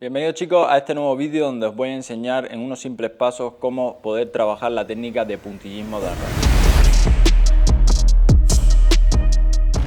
Bienvenidos chicos a este nuevo vídeo donde os voy a enseñar en unos simples pasos cómo poder trabajar la técnica de puntillismo de arrastre.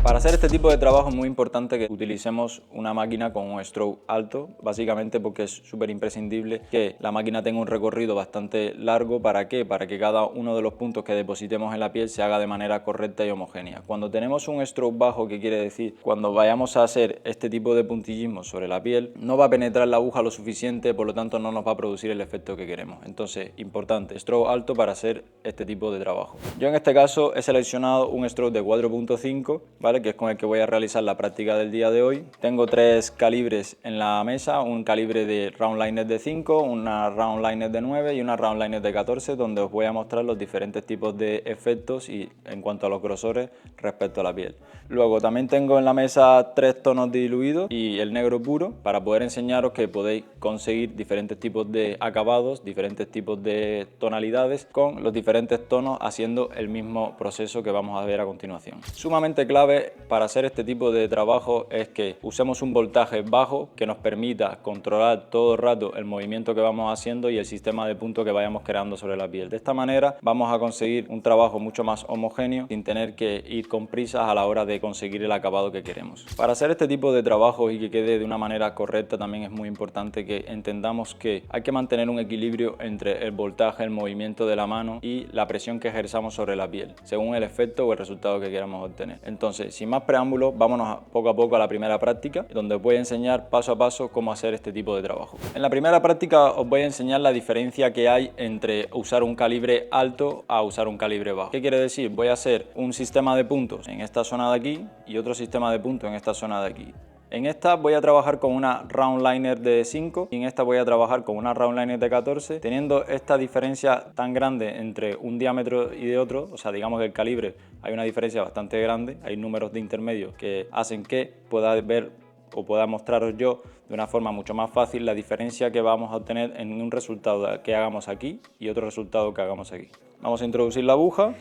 Para hacer este tipo de trabajo es muy importante que utilicemos una máquina con un stroke alto, básicamente porque es súper imprescindible que la máquina tenga un recorrido bastante largo. ¿Para qué? Para que cada uno de los puntos que depositemos en la piel se haga de manera correcta y homogénea. Cuando tenemos un stroke bajo, ¿qué quiere decir? Cuando vayamos a hacer este tipo de puntillismo sobre la piel, no va a penetrar la aguja lo suficiente, por lo tanto no nos va a producir el efecto que queremos. Entonces, importante, stroke alto para hacer este tipo de trabajo. Yo en este caso he seleccionado un stroke de 4.5, ¿vale? Que es con el que voy a realizar la práctica del día de hoy. Tengo tres calibres en la mesa, un calibre de round liner de 5, una round liner de 9 y una round liner de 14, donde os voy a mostrar los diferentes tipos de efectos y en cuanto a los grosores respecto a la piel. Luego también tengo en la mesa tres tonos diluidos y el negro puro, para poder enseñaros que podéis conseguir diferentes tipos de acabados, diferentes tipos de tonalidades con los diferentes tonos haciendo el mismo proceso que vamos a ver a continuación. Sumamente clave para hacer este tipo de trabajo es que usemos un voltaje bajo que nos permita controlar todo el rato el movimiento que vamos haciendo y el sistema de puntos que vayamos creando sobre la piel. De esta manera vamos a conseguir un trabajo mucho más homogéneo sin tener que ir con prisas a la hora de conseguir el acabado que queremos. Para hacer este tipo de trabajo y que quede de una manera correcta, también es muy importante que entendamos que hay que mantener un equilibrio entre el voltaje, el movimiento de la mano y la presión que ejerzamos sobre la piel, según el efecto o el resultado que queramos obtener. Entonces, sin más preámbulos, vámonos poco a poco a la primera práctica, donde os voy a enseñar paso a paso cómo hacer este tipo de trabajo. En la primera práctica os voy a enseñar la diferencia que hay entre usar un calibre alto a usar un calibre bajo. ¿Qué quiere decir? Voy a hacer un sistema de puntos en esta zona de aquí y otro sistema de puntos en esta zona de aquí. En esta voy a trabajar con una round liner de 5 y en esta voy a trabajar con una round liner de 14, teniendo esta diferencia tan grande entre un diámetro y de otro. O sea, digamos que el calibre hay una diferencia bastante grande, hay números de intermedios que hacen que pueda ver o pueda mostraros yo de una forma mucho más fácil la diferencia que vamos a obtener en un resultado que hagamos aquí y otro resultado que hagamos aquí. Vamos a introducir la aguja.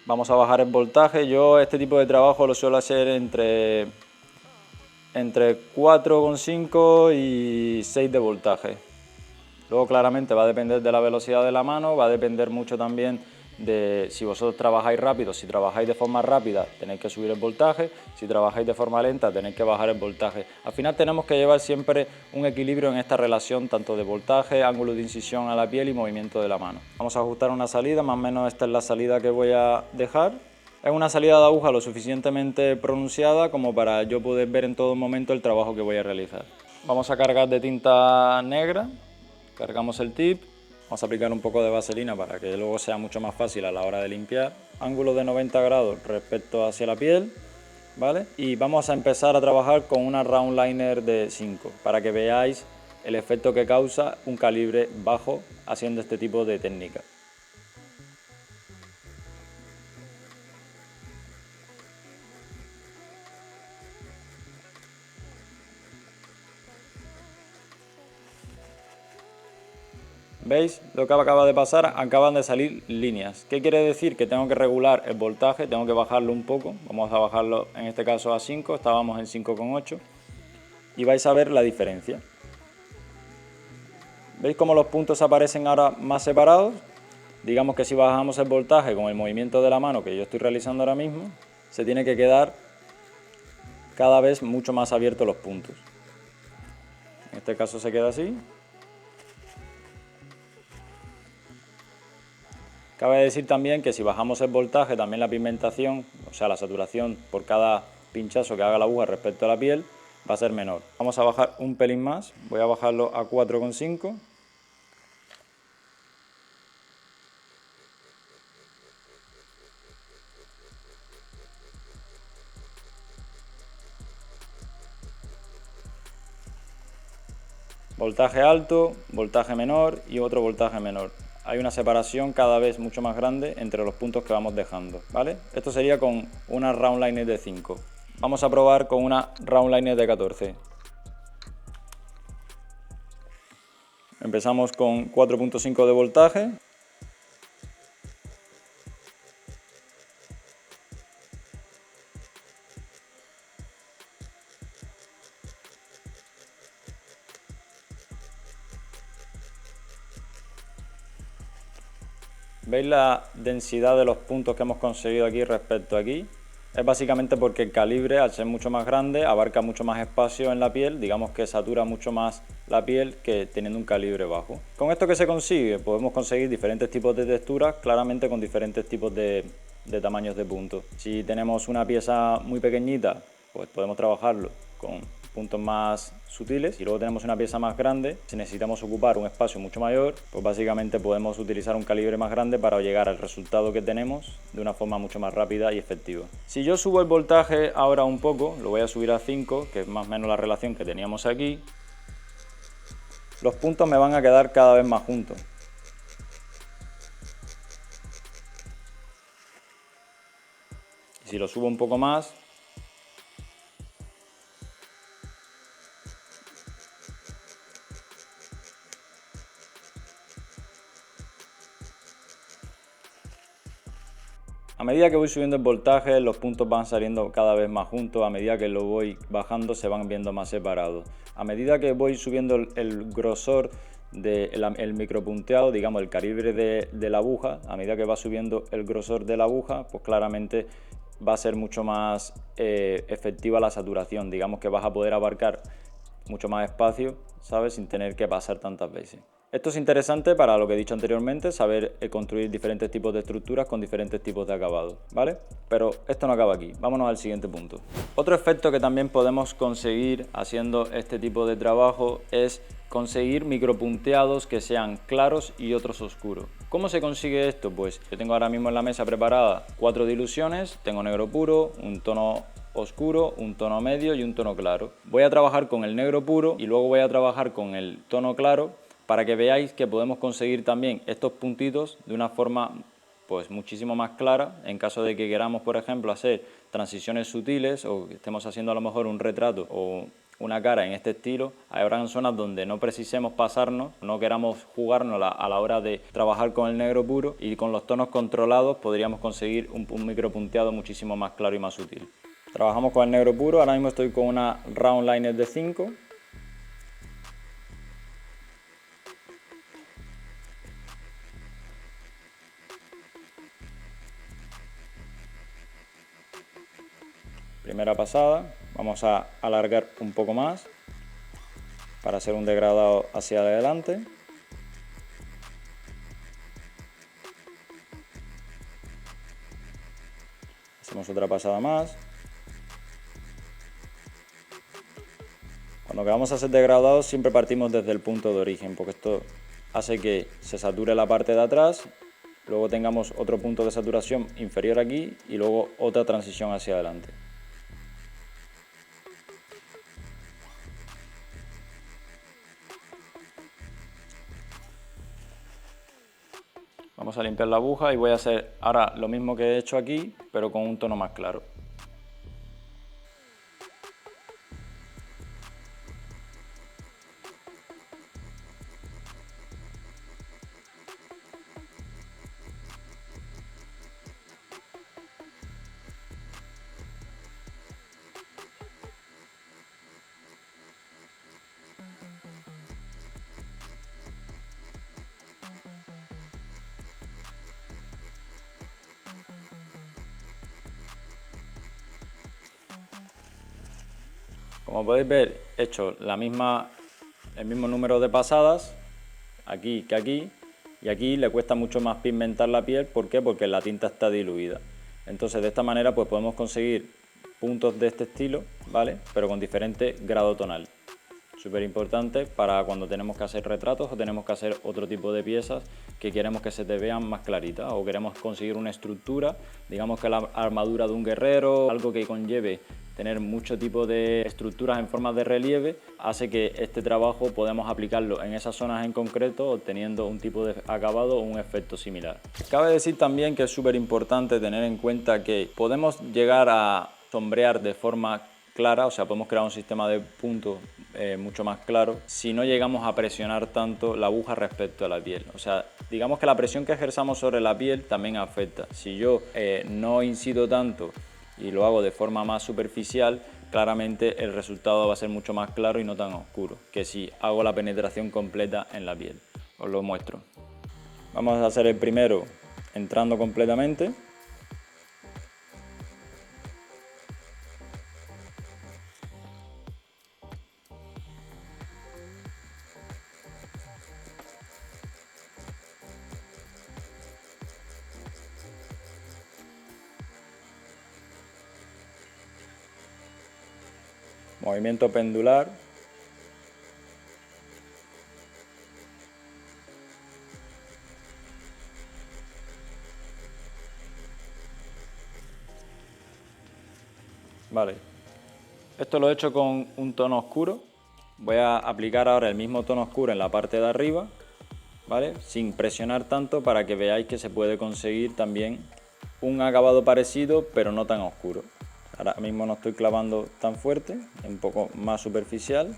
Vamos a bajar el voltaje. Yo este tipo de trabajo lo suelo hacer entre 4,5 y 6 de voltaje. Luego claramente va a depender de la velocidad de la mano, va a depender mucho también de si vosotros trabajáis rápido. Si trabajáis de forma rápida tenéis que subir el voltaje, si trabajáis de forma lenta tenéis que bajar el voltaje. Al final tenemos que llevar siempre un equilibrio en esta relación tanto de voltaje, ángulo de incisión a la piel y movimiento de la mano. Vamos a ajustar una salida, más o menos esta es la salida que voy a dejar. Es una salida de aguja lo suficientemente pronunciada como para yo poder ver en todo momento el trabajo que voy a realizar. Vamos a cargar de tinta negra, cargamos el tip. Vamos a aplicar un poco de vaselina para que luego sea mucho más fácil a la hora de limpiar. Ángulo de 90 grados respecto hacia la piel, ¿vale? Y vamos a empezar a trabajar con una round liner de 5 para que veáis el efecto que causa un calibre bajo haciendo este tipo de técnica. ¿Veis lo que acaba de pasar? Acaban de salir líneas. ¿Qué quiere decir? Que tengo que regular el voltaje, tengo que bajarlo un poco. Vamos a bajarlo en este caso a 5, estábamos en 5,8 y vais a ver la diferencia. ¿Veis cómo los puntos aparecen ahora más separados? Digamos que si bajamos el voltaje con el movimiento de la mano que yo estoy realizando ahora mismo, se tiene que quedar cada vez mucho más abiertos los puntos. En este caso se queda así. Cabe decir también que si bajamos el voltaje, también la pigmentación, o sea la saturación por cada pinchazo que haga la aguja respecto a la piel, va a ser menor. Vamos a bajar un pelín más, voy a bajarlo a 4,5. Voltaje alto, voltaje menor y otro voltaje menor. Hay una separación cada vez mucho más grande entre los puntos que vamos dejando, ¿vale? Esto sería con una round liner de 5. Vamos a probar con una round liner de 14. Empezamos con 4,5 de voltaje. ¿Veis la densidad de los puntos que hemos conseguido aquí respecto a aquí? Es básicamente porque el calibre, al ser mucho más grande, abarca mucho más espacio en la piel, digamos que satura mucho más la piel que teniendo un calibre bajo. ¿Con esto qué se consigue? Podemos conseguir diferentes tipos de texturas, claramente con diferentes tipos de tamaños de puntos. Si tenemos una pieza muy pequeñita, pues podemos trabajarlo con puntos más sutiles, y luego tenemos una pieza más grande. Si necesitamos ocupar un espacio mucho mayor, pues básicamente podemos utilizar un calibre más grande para llegar al resultado que tenemos de una forma mucho más rápida y efectiva. Si yo subo el voltaje ahora un poco, lo voy a subir a 5, que es más o menos la relación que teníamos aquí, los puntos me van a quedar cada vez más juntos. Y si lo subo un poco más, a medida que voy subiendo el voltaje, los puntos van saliendo cada vez más juntos. A medida que lo voy bajando, se van viendo más separados. A medida que voy subiendo el grosor del micropunteado, digamos el calibre de la aguja, a medida que va subiendo el grosor de la aguja, pues claramente va a ser mucho más efectiva la saturación. Digamos que vas a poder abarcar mucho más espacio, ¿sabes? Sin tener que pasar tantas veces. Esto es interesante para lo que he dicho anteriormente, saber construir diferentes tipos de estructuras con diferentes tipos de acabados, ¿vale? Pero esto no acaba aquí, vámonos al siguiente punto. Otro efecto que también podemos conseguir haciendo este tipo de trabajo es conseguir micropunteados que sean claros y otros oscuros. ¿Cómo se consigue esto? Pues yo tengo ahora mismo en la mesa preparada 4 diluciones, tengo negro puro, un tono oscuro, un tono medio y un tono claro. Voy a trabajar con el negro puro y luego voy a trabajar con el tono claro, para que veáis que podemos conseguir también estos puntitos de una forma pues muchísimo más clara, en caso de que queramos, por ejemplo, hacer transiciones sutiles o que estemos haciendo a lo mejor un retrato o una cara en este estilo. Habrá zonas donde no precisemos pasarnos, no queramos jugárnosla a la hora de trabajar con el negro puro, y con los tonos controlados podríamos conseguir un micropunteado muchísimo más claro y más sutil. Trabajamos con el negro puro, ahora mismo estoy con una round liner de 5. Primera pasada, vamos a alargar un poco más para hacer un degradado hacia adelante. Hacemos otra pasada más. Cuando queramos hacer degradados siempre partimos desde el punto de origen, porque esto hace que se sature la parte de atrás, luego tengamos otro punto de saturación inferior aquí y luego otra transición hacia adelante. Vamos a limpiar la aguja y voy a hacer ahora lo mismo que he hecho aquí, pero con un tono más claro. Como podéis ver, he hecho el mismo número de pasadas aquí que aquí, y aquí le cuesta mucho más pigmentar la piel. ¿Por qué? Porque la tinta está diluida. Entonces de esta manera pues podemos conseguir puntos de este estilo, ¿vale? Pero con diferente grado tonal. Súper importante para cuando tenemos que hacer retratos o tenemos que hacer otro tipo de piezas que queremos que se te vean más claritas, o queremos conseguir una estructura, digamos que la armadura de un guerrero, algo que conlleve tener mucho tipo de estructuras en forma de relieve, hace que este trabajo podamos aplicarlo en esas zonas en concreto, obteniendo un tipo de acabado o un efecto similar. Cabe decir también que es súper importante tener en cuenta que podemos llegar a sombrear de forma clara, o sea, podemos crear un sistema de puntos mucho más claro si no llegamos a presionar tanto la aguja respecto a la piel. O sea, digamos que la presión que ejerzamos sobre la piel también afecta. Si yo no incido tanto y lo hago de forma más superficial, claramente el resultado va a ser mucho más claro y no tan oscuro que si hago la penetración completa en la piel. Os lo muestro. Vamos a hacer el primero entrando completamente. Movimiento pendular. Vale, esto lo he hecho con un tono oscuro. Voy a aplicar ahora el mismo tono oscuro en la parte de arriba, ¿vale? Sin presionar tanto para que veáis que se puede conseguir también un acabado parecido, pero no tan oscuro. Ahora mismo no estoy clavando tan fuerte, un poco más superficial.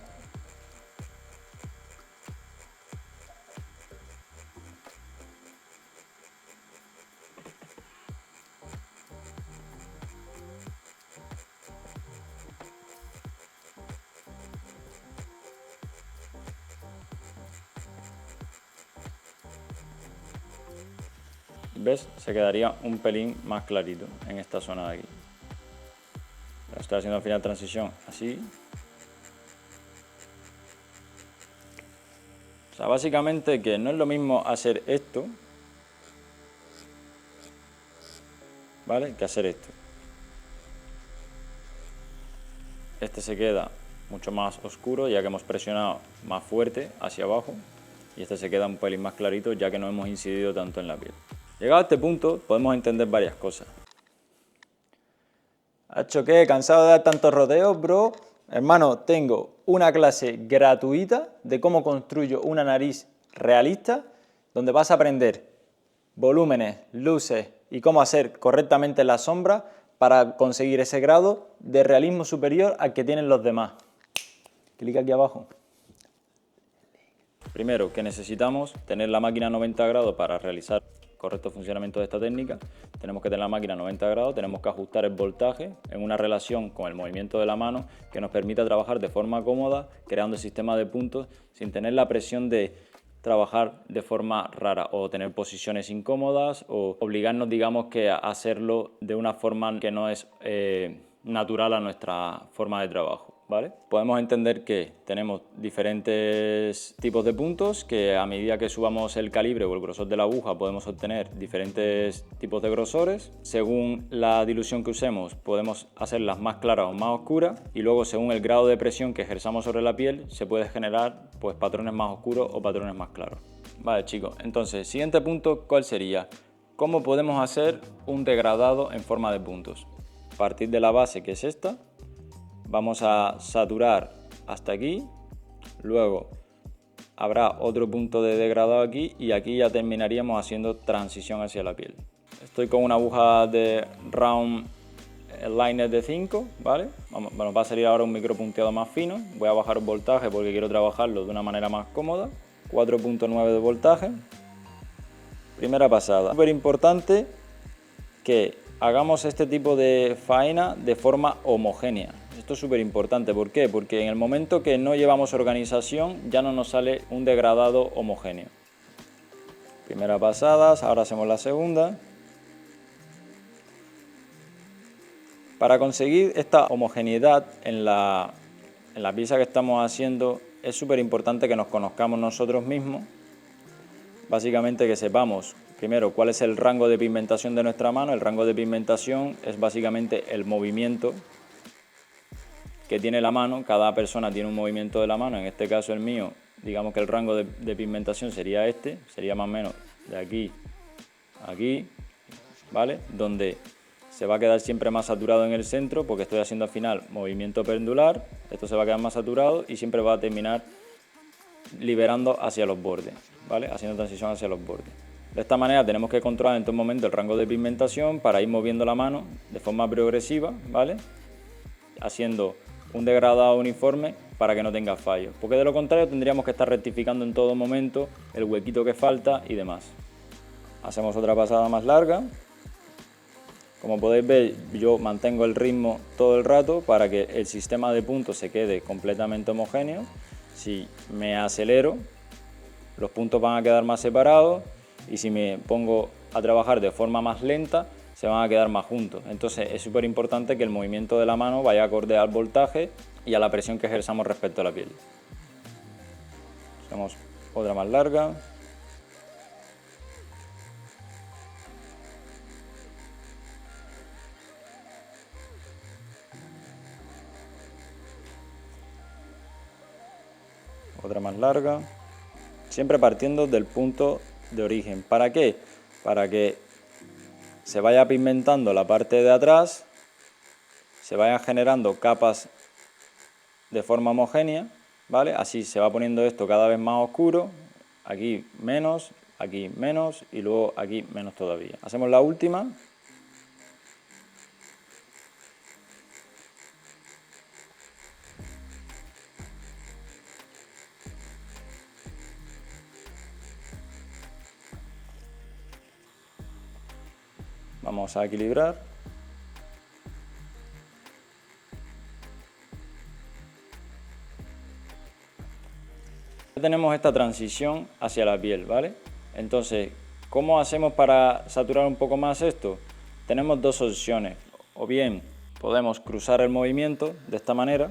¿Ves? Se quedaría un pelín más clarito en esta zona de aquí. Lo estoy haciendo al final transición así. O sea, básicamente que no es lo mismo hacer esto, ¿vale? Que hacer esto. Este se queda mucho más oscuro ya que hemos presionado más fuerte hacia abajo. Y este se queda un pelín más clarito ya que no hemos incidido tanto en la piel. Llegado a este punto podemos entender varias cosas. ¿Hacho qué? ¿Cansado de dar tantos rodeos, bro? Hermano, tengo una clase gratuita de cómo construyo una nariz realista, donde vas a aprender volúmenes, luces y cómo hacer correctamente la sombra para conseguir ese grado de realismo superior al que tienen los demás. Clic aquí abajo. Primero, que necesitamos tener la máquina a 90 grados para realizar correcto funcionamiento de esta técnica. Tenemos que tener la máquina a 90 grados, tenemos que ajustar el voltaje en una relación con el movimiento de la mano que nos permita trabajar de forma cómoda, creando el sistema de puntos sin tener la presión de trabajar de forma rara o tener posiciones incómodas o obligarnos, digamos, que a hacerlo de una forma que no es natural a nuestra forma de trabajo. ¿Vale? Podemos entender que tenemos diferentes tipos de puntos, que a medida que subamos el calibre o el grosor de la aguja podemos obtener diferentes tipos de grosores. Según la dilución que usemos podemos hacerlas más claras o más oscuras y luego según el grado de presión que ejerzamos sobre la piel se puede generar pues patrones más oscuros o patrones más claros. Vale, chicos, entonces siguiente punto, ¿cuál sería? ¿Cómo podemos hacer un degradado en forma de puntos? A partir de la base, que es esta, vamos a saturar hasta aquí, luego habrá otro punto de degradado aquí y aquí ya terminaríamos haciendo transición hacia la piel. Estoy con una aguja de round liner de 5, ¿vale? Bueno, va a salir ahora un micropunteado más fino, voy a bajar el voltaje porque quiero trabajarlo de una manera más cómoda, 4.9 de voltaje. Primera pasada, súper importante que hagamos este tipo de faena de forma homogénea. Esto es súper importante, ¿por qué? Porque en el momento que no llevamos organización ya no nos sale un degradado homogéneo. Primera pasada, ahora hacemos la segunda. Para conseguir esta homogeneidad en la pieza que estamos haciendo es súper importante que nos conozcamos nosotros mismos. Básicamente que sepamos primero cuál es el rango de pigmentación de nuestra mano. El rango de pigmentación es básicamente el movimiento que tiene la mano. Cada persona tiene un movimiento de la mano, en este caso el mío, digamos que el rango de pigmentación sería este, sería más o menos de aquí a aquí, ¿vale? Donde se va a quedar siempre más saturado en el centro porque estoy haciendo al final movimiento pendular, esto se va a quedar más saturado y siempre va a terminar liberando hacia los bordes, ¿vale? Haciendo transición hacia los bordes. De esta manera tenemos que controlar en todo momento el rango de pigmentación para ir moviendo la mano de forma progresiva, ¿vale? Haciendo un degradado uniforme para que no tenga fallos, porque de lo contrario tendríamos que estar rectificando en todo momento el huequito que falta y demás. Hacemos otra pasada más larga. Como podéis ver, yo mantengo el ritmo todo el rato para que el sistema de puntos se quede completamente homogéneo. Si me acelero, los puntos van a quedar más separados y si me pongo a trabajar de forma más lenta, se van a quedar más juntos. Entonces es súper importante que el movimiento de la mano vaya acorde al voltaje y a la presión que ejerzamos respecto a la piel. Hacemos otra más larga. Otra más larga. Siempre partiendo del punto de origen. ¿Para qué? Para que se vaya pigmentando la parte de atrás, se vayan generando capas de forma homogénea, ¿vale? Así se va poniendo esto cada vez más oscuro, aquí menos y luego aquí menos todavía. Hacemos la última. Vamos a equilibrar. Ya tenemos esta transición hacia la piel, ¿vale? Entonces, ¿cómo hacemos para saturar un poco más esto? Tenemos dos opciones. O bien podemos cruzar el movimiento de esta manera.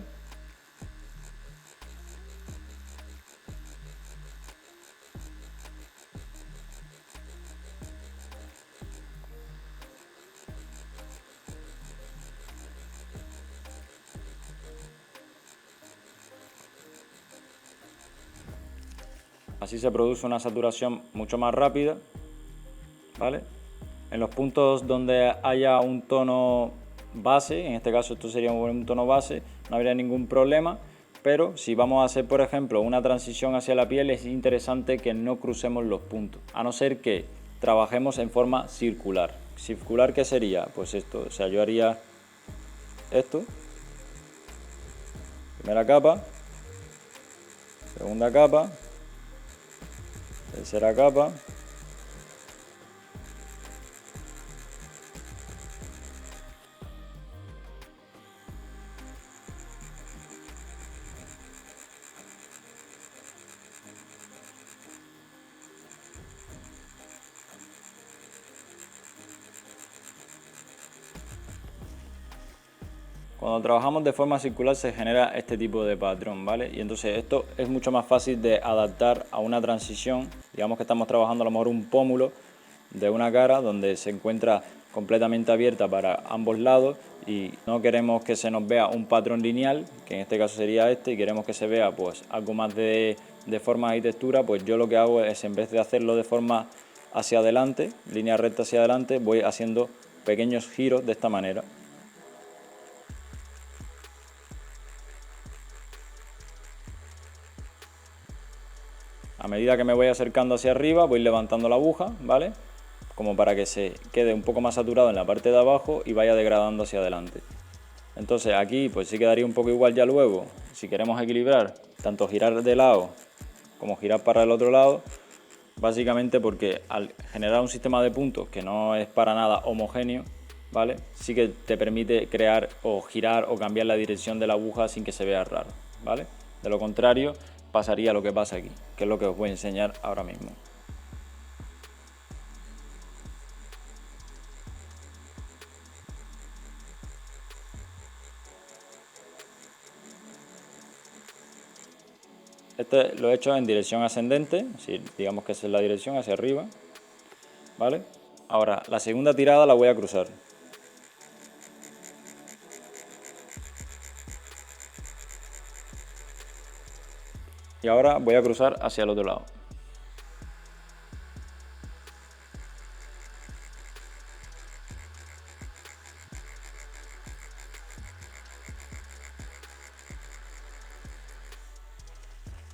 Así se produce una saturación mucho más rápida, ¿vale? En los puntos donde haya un tono base, en este caso esto sería un tono base, no habría ningún problema, pero si vamos a hacer, por ejemplo, una transición hacia la piel, es interesante que no crucemos los puntos, a no ser que trabajemos en forma circular. ¿Circular qué sería? Pues esto, o sea, yo haría esto, primera capa, segunda capa, tercera capa, cuando trabajamos de forma circular se genera este tipo de patrón, ¿vale? Y entonces esto es mucho más fácil de adaptar a una transición. Digamos que estamos trabajando a lo mejor un pómulo de una cara donde se encuentra completamente abierta para ambos lados y no queremos que se nos vea un patrón lineal, que en este caso sería este, y queremos que se vea pues algo más de forma y textura. Pues yo lo que hago es, en vez de hacerlo de forma hacia adelante, línea recta hacia adelante, voy haciendo pequeños giros de esta manera. A medida que me voy acercando hacia arriba, voy levantando la aguja, ¿vale? Como para que se quede un poco más saturado en la parte de abajo y vaya degradando hacia adelante. Entonces aquí pues sí quedaría un poco igual ya luego, si queremos equilibrar, tanto girar de lado como girar para el otro lado, básicamente porque al generar un sistema de puntos que no es para nada homogéneo, ¿vale? Sí que te permite crear o girar o cambiar la dirección de la aguja sin que se vea raro, ¿vale? De lo contrario, pasaría lo que pasa aquí, que es lo que os voy a enseñar ahora mismo. Este lo he hecho en dirección ascendente, si digamos que esa es la dirección, hacia arriba, ¿vale? Ahora, la segunda tirada la voy a cruzar. Y ahora voy a cruzar hacia el otro lado.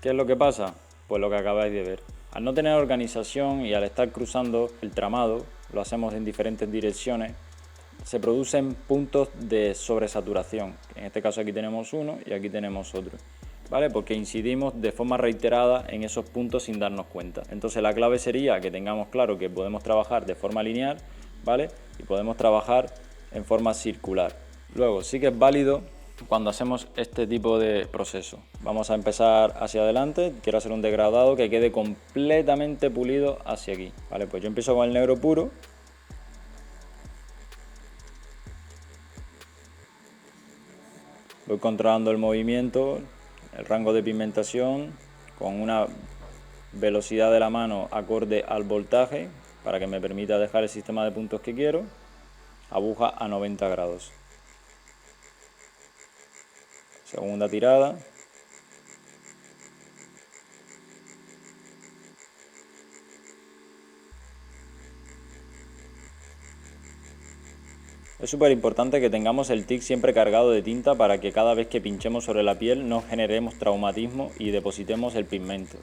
¿Qué es lo que pasa? Pues lo que acabáis de ver. Al no tener organización y al estar cruzando el tramado, lo hacemos en diferentes direcciones, se producen puntos de sobresaturación. En este caso aquí tenemos uno y aquí tenemos otro, ¿vale? Porque incidimos de forma reiterada en esos puntos sin darnos cuenta. Entonces la clave sería que tengamos claro que podemos trabajar de forma lineal, ¿vale? Y podemos trabajar en forma circular. Luego sí que es válido cuando hacemos este tipo de proceso. Vamos a empezar hacia adelante, quiero hacer un degradado que quede completamente pulido hacia aquí. Vale, pues yo empiezo con el negro puro. Voy controlando el movimiento, el rango de pigmentación, con una velocidad de la mano acorde al voltaje, para que me permita dejar el sistema de puntos que quiero. Aguja a 90 grados. Segunda tirada. Es súper importante que tengamos el TIC siempre cargado de tinta para que cada vez que pinchemos sobre la piel no generemos traumatismo y depositemos el pigmento.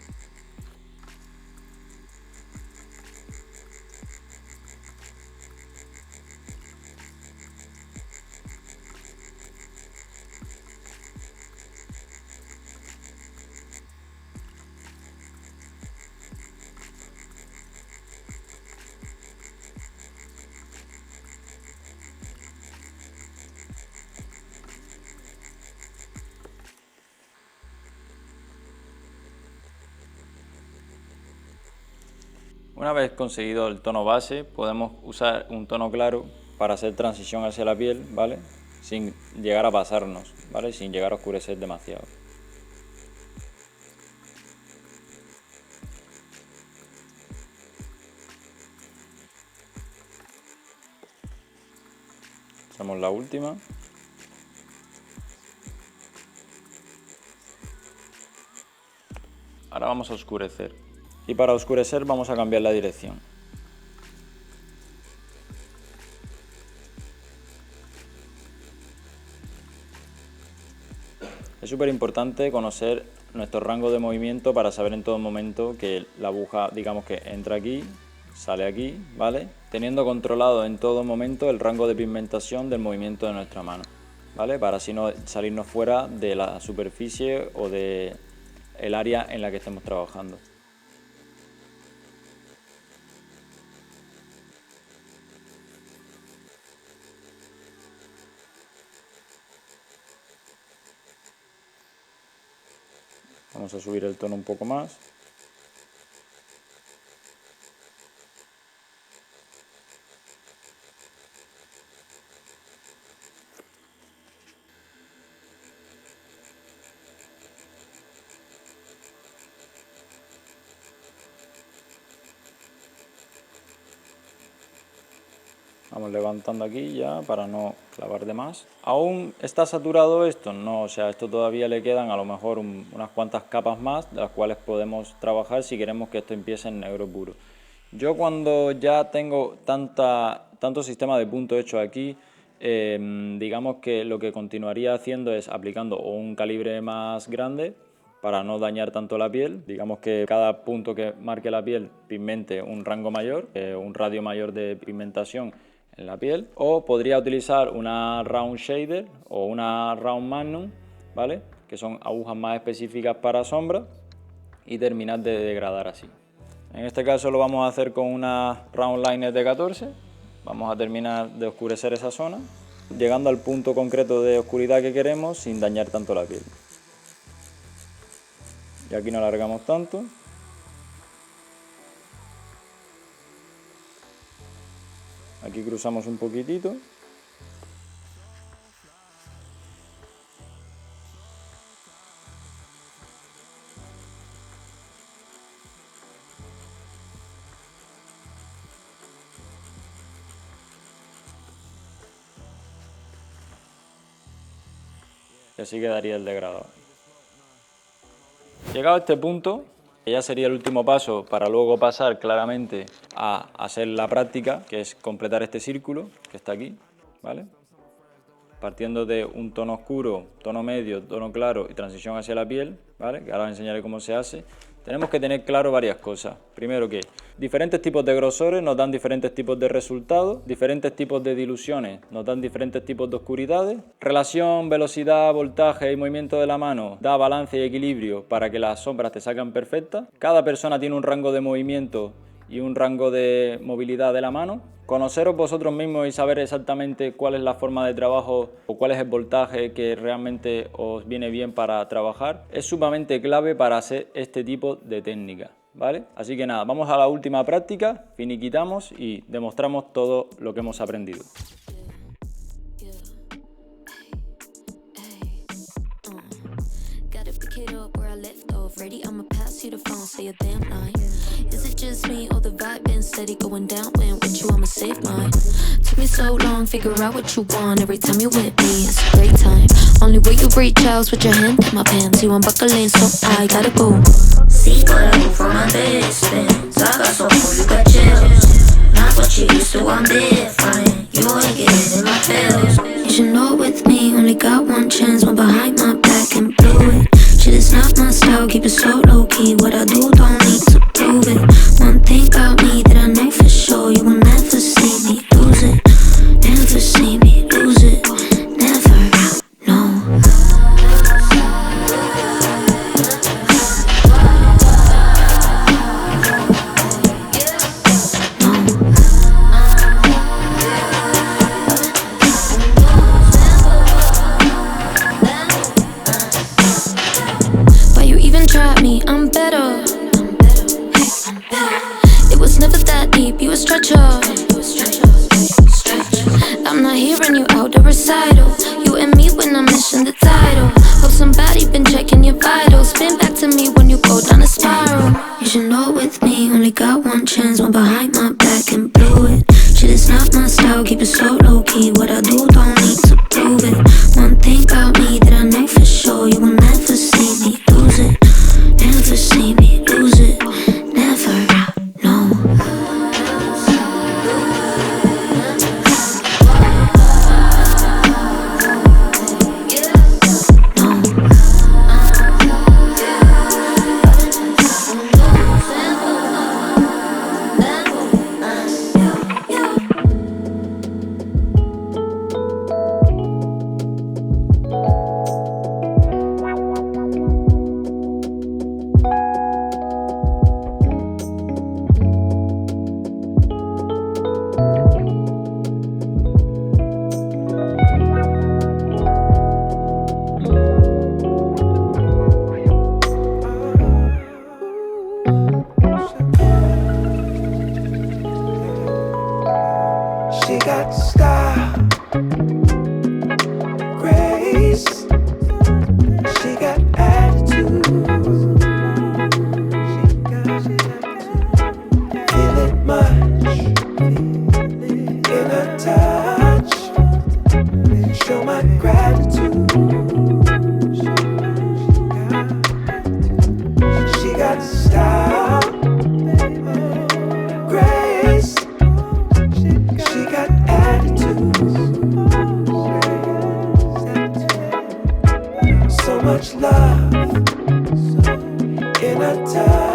Una vez conseguido el tono base, podemos usar un tono claro para hacer transición hacia la piel, ¿vale? Sin llegar a pasarnos, ¿vale? Sin llegar a oscurecer demasiado. Hacemos la última. Ahora vamos a oscurecer. Y para oscurecer vamos a cambiar la dirección. Es súper importante conocer nuestro rango de movimiento para saber en todo momento que la aguja, digamos que entra aquí, sale aquí, ¿vale? Teniendo controlado en todo momento el rango de pigmentación del movimiento de nuestra mano, ¿vale? Para así no salirnos fuera de la superficie o de el área en la que estemos trabajando. Vamos a subir el tono un poco más. Vamos levantando aquí ya para no clavar de más. ¿Aún está saturado esto? No, o sea, esto todavía le quedan a lo mejor unas cuantas capas más, de las cuales podemos trabajar si queremos que esto empiece en negro puro. Yo cuando ya tengo tanto sistema de punto hecho aquí, digamos que lo que continuaría haciendo es aplicando un calibre más grande para no dañar tanto la piel. Digamos que cada punto que marque la piel pigmente un rango mayor, un radio mayor de pigmentación en la piel, o podría utilizar una Round Shader o una Round Magnum, ¿vale? Que son agujas más específicas para sombra, y terminar de degradar así. En este caso lo vamos a hacer con una Round Liner de 14, vamos a terminar de oscurecer esa zona, llegando al punto concreto de oscuridad que queremos sin dañar tanto la piel. Y aquí no alargamos tanto. Aquí cruzamos un poquitito. Y así quedaría el degradado. Llegado a este punto, ya sería el último paso para luego pasar claramente a hacer la práctica, que es completar este círculo que está aquí, ¿vale? Partiendo de un tono oscuro, tono medio, tono claro y transición hacia la piel, ¿vale? Que ahora os enseñaré cómo se hace. Tenemos que tener claro varias cosas. Primero que diferentes tipos de grosores nos dan diferentes tipos de resultados, diferentes tipos de diluciones nos dan diferentes tipos de oscuridades. Relación, velocidad, voltaje y movimiento de la mano da balance y equilibrio para que las sombras te salgan perfectas. Cada persona tiene un rango de movimiento y un rango de movilidad de la mano. Conoceros vosotros mismos y saber exactamente cuál es la forma de trabajo o cuál es el voltaje que realmente os viene bien para trabajar es sumamente clave para hacer este tipo de técnica, ¿vale? Así que nada, vamos a la última práctica, finiquitamos y demostramos todo lo que hemos aprendido. Ready, I'ma pass you the phone, say a damn line. Is it just me or the vibe been steady going down? When with you, I'ma save mine. Took me so long, figure out what you want. Every time you with me, it's a great time. Only way you reach out with your hand in my pants. You unbuckling, so I gotta go. See what I move from my distance. I got so cool, you got chills. Not what you used to, I'm different. You ain't getting in my feels. You should know with me, only got one chance. One behind my back and blew it. Shit is not my style, keep it so low-key. What I do, don't need to prove it. One thing about me that I know for sure, you will never see me lose it. Never see me lose it. Never, no. Try me, I'm better. It was never that deep, you a stretcher. I'm not hearing you out the recital. You and me when I'm missing the title. Hope somebody been checking your vitals. Spin back to me when you go down a spiral. You should know with me, only got one chance. One behind my back and blew it. Shit is not my style, keep it so low-key. What I do, don't need to prove it. One thing about me that I know for sure, you will never see me lose it. Never see me lose it, never, no. She got style, grace. She got attitude. Feel it much in her touch. Show my gratitude. She got style, grace. She got attitude. So much love in her touch.